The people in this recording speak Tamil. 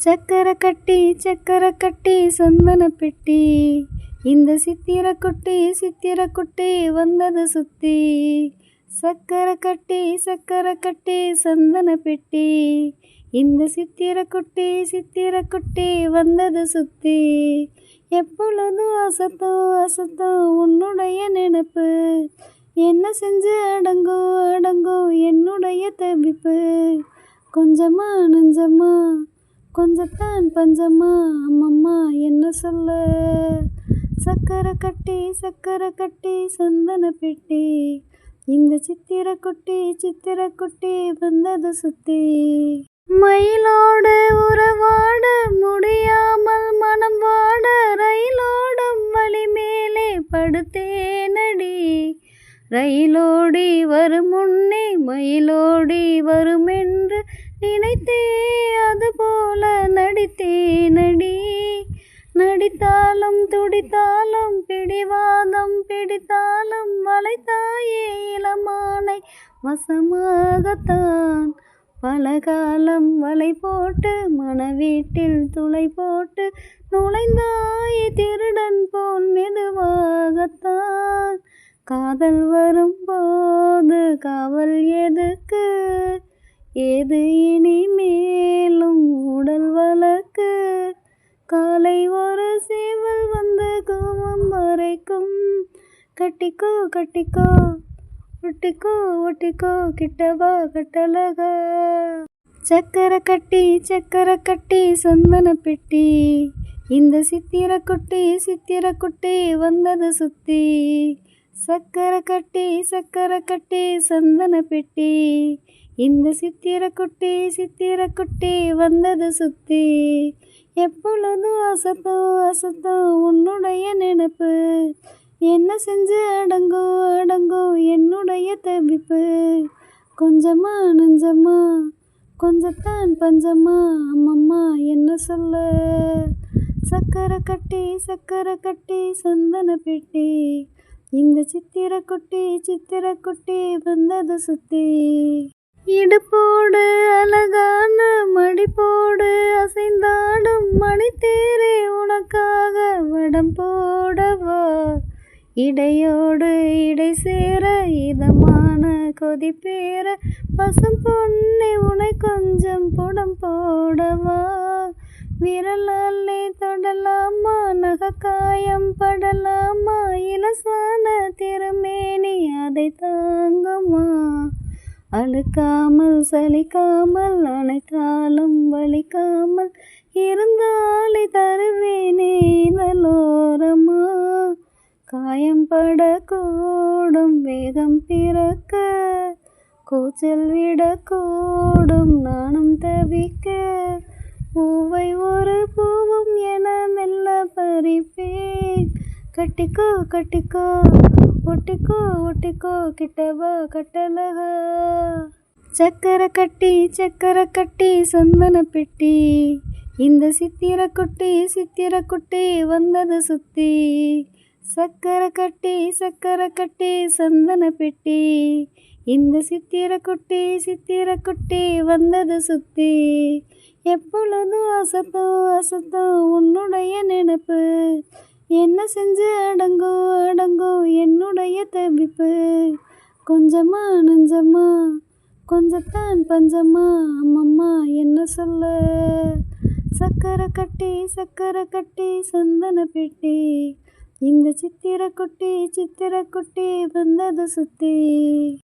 சக்கரை கட்டி சந்தன பெட்டி, இந்த சித்திர குட்டி வந்தது சுத்தி. சக்கரை கட்டி சந்தன பெட்டி, இந்த சித்திர குட்டி வந்தது சுத்தி. எப்பொழுதும் அசத்தும் உன்னுடைய நினைப்பு, என்ன செஞ்சு அடங்கும் என்னுடைய தவிப்பு. கொஞ்சமா நஞ்சமா கொஞ்சத்தான் பஞ்சமா, அம்மம்மா என்ன சொல்ல. சக்கரை கட்டி சந்தன பெட்டி, இந்த சித்திர குட்டி வந்தது சுத்தி. மயிலோடு உறவாட முடியாமல் மனம் வாட, ரயிலோடும் வழி மேலே படுத்தேனடி. ரயிலோடி வரும் முன்னே மயிலோடி வருமென்று நினைத்தே, அதுபோல நடித்தேனடி. நடித்தாலும் துடித்தாலும் பிடிவாதம் பிடித்தாலும், வளைத்தாயே இளமானை வசமாகத்தான். பலகாலம் வலை போட்டு மணவீட்டில் துளை போட்டு, நுழைந்தாயே திருடன் போல் மெதுவாகத்தான். காதல் வரும்போது காவல் எதுக்கு, ஏது இனி மேலும் உடல் வழக்கு. காலை ஒரு சேவல் வந்து கோவம் வரைக்கும், கட்டிக்கோ ஒட்டிக்கோ கிட்டவா கட்டழகா. சக்கரை கட்டி சந்தன பெட்டி, இந்த சித்திர குட்டி வந்தது சுத்தி. சக்கரை கட்டி சந்தன பெட்டி, இந்த சித்திர குட்டி வந்தது சுத்தி. எப்பொழுதும் அசத்தும் உன்னுடைய நினைப்பு, என்ன செஞ்சு அடங்கும் என்னுடைய தவிப்பு. கொஞ்சமா நஞ்சமா கொஞ்சத்தான் பஞ்சமா, அம்மம்மா என்ன சொல்ல. சக்கரை கட்டி சந்தன பெட்டி, இந்த சித்திர குட்டி வந்தது சுத்தி. இடுப்போடு அழகான மடிப்போடு அசைந்தாடும் மணித்தேரே, உனக்காக வடம் போடவா. இடையோடு இடை சேர இதமான கொதிப்பேற, பசும் பொன்னே உனை கொஞ்சம் புடம் போடவா. விரலாலே தொடலாமா நகக்காயம் படலாமா, இலசான திருமேனி அதை தாங்குமா. அழுக்காமல் சலிக்காமல் அணைத்தாலும் வலிக்காமல், இருந்தாலே தருவேனே இதழோரமா. காயம் படக்கூடும் வேகம் பிறக்க, கூச்சல் விடக்கூடும் நானும் தவிக்க. பூவை ஒரு பூவும் என மெல்ல பறிப்பேன், கட்டிக்கோ ஒட்டிக்கோ கிட்டவா கட்டழகா. சக்கரை கட்டி சந்தன பெட்டி, இந்த சித்திர குட்டி வந்தது சுத்தி. சக்கரை கட்டி சந்தன பெட்டி, இந்த சித்திர குட்டி வந்தது சுத்தி. எப்பொழுதும் அசத்தும் உன்னுடைய நினைப்பு, என்ன செஞ்சு அடங்கும் என்னுடைய தவிப்பு. கொஞ்சமா நஞ்சமா கொஞ்சத்தான் பஞ்சமா, அம்மம்மா என்ன சொல்ல. சக்கரை கட்டி சந்தன பெட்டி, இந்த சித்திர குட்டி வந்தது சுத்தி.